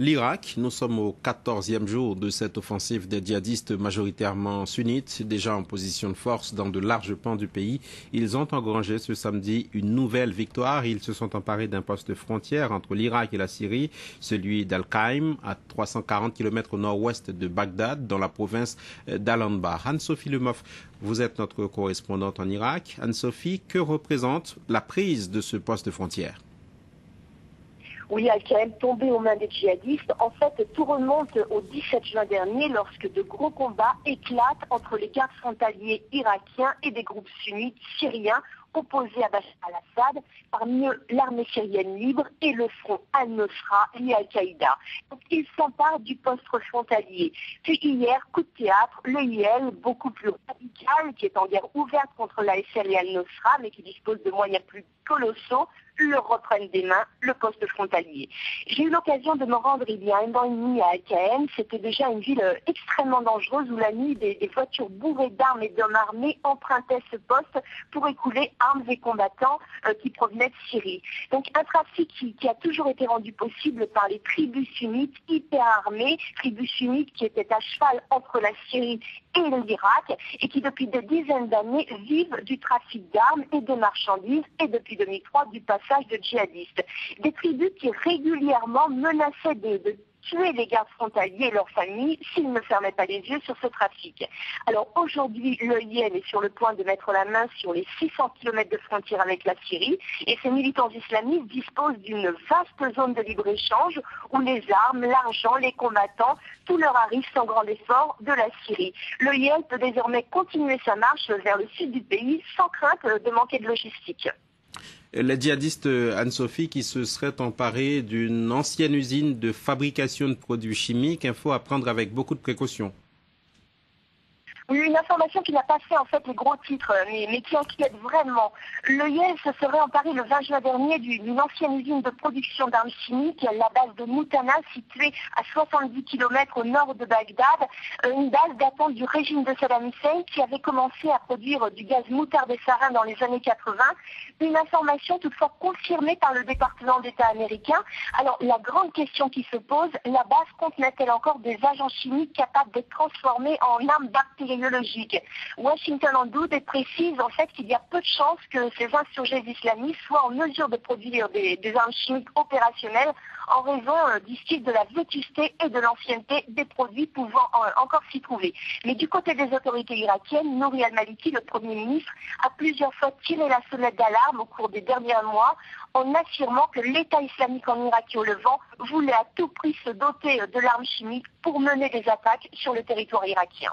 L'Irak, nous sommes au 14e jour de cette offensive des djihadistes majoritairement sunnites, déjà en position de force dans de larges pans du pays. Ils ont engrangé ce samedi une nouvelle victoire. Ils se sont emparés d'un poste frontière entre l'Irak et la Syrie, celui d'Al-Qaim, à 340 km au nord-ouest de Bagdad, dans la province d'Al-Anbar. Anne-Sophie Lemoff, vous êtes notre correspondante en Irak. Anne-Sophie, que représente la prise de ce poste frontière ? Oui, Al-Qaim tombé aux mains des djihadistes. En fait, tout remonte au 17 juin dernier lorsque de gros combats éclatent entre les gardes frontaliers irakiens et des groupes sunnites syriens opposés à Bachar al-Assad, parmi eux l'armée syrienne libre et le front al-Nusra lié à Al-Qaïda. Donc ils s'emparent du poste frontalier. Puis hier, coup de théâtre, l'EIL, beaucoup plus radical, qui est en guerre ouverte contre l'ASL et al-Nusra, mais qui dispose de moyens plus colossaux, leur reprennent des mains le poste frontalier. J'ai eu l'occasion de me rendre il y a 1 an et demi à Al-Qaim. C'était déjà une ville extrêmement dangereuse où la nuit, des voitures bourrées d'armes et d'hommes armés empruntaient ce poste pour écouler armes et combattants qui provenaient de Syrie. Donc un trafic qui a toujours été rendu possible par les tribus sunnites hyper armées, tribus sunnites qui étaient à cheval entre la Syrie et l'Irak et qui depuis des dizaines d'années vivent du trafic d'armes et de marchandises et depuis 2003 du passage de djihadistes. Des tribus qui régulièrement menaçaient de tuer les gardes frontaliers et leurs familles s'ils ne fermaient pas les yeux sur ce trafic. Alors aujourd'hui, l'EIL est sur le point de mettre la main sur les 600 km de frontière avec la Syrie et ces militants islamistes disposent d'une vaste zone de libre-échange où les armes, l'argent, les combattants, tout leur arrive sans grand effort de la Syrie. L'EIL peut désormais continuer sa marche vers le sud du pays sans crainte de manquer de logistique. Les djihadistes, Anne-Sophie, qui se seraient emparés d'une ancienne usine de fabrication de produits chimiques, info à prendre avec beaucoup de précautions. Oui, une information qui n'a pas fait en fait les gros titres, mais qui inquiète vraiment. L'EIL se serait emparé le 20 juin dernier d'une ancienne usine de production d'armes chimiques, la base de Moutana, située à 70 km au nord de Bagdad, une base datant du régime de Saddam Hussein qui avait commencé à produire du gaz moutarde et sarin dans les années 80. Une information toutefois confirmée par le département d'État américain. Alors la grande question qui se pose, la base contenait-elle encore des agents chimiques capables d'être transformés en armes bactériologiques? Washington en doute et précise en fait qu'il y a peu de chances que ces insurgés islamistes soient en mesure de produire des armes chimiques opérationnelles en raison, disent-ils, de la vétusté et de l'ancienneté des produits pouvant encore s'y trouver. Mais du côté des autorités irakiennes, Nouri al-Maliki, le Premier ministre, a plusieurs fois tiré la sonnette d'alarme au cours des derniers mois en affirmant que l'État islamique en Irak et au Levant voulait à tout prix se doter de l'arme chimique pour mener des attaques sur le territoire irakien.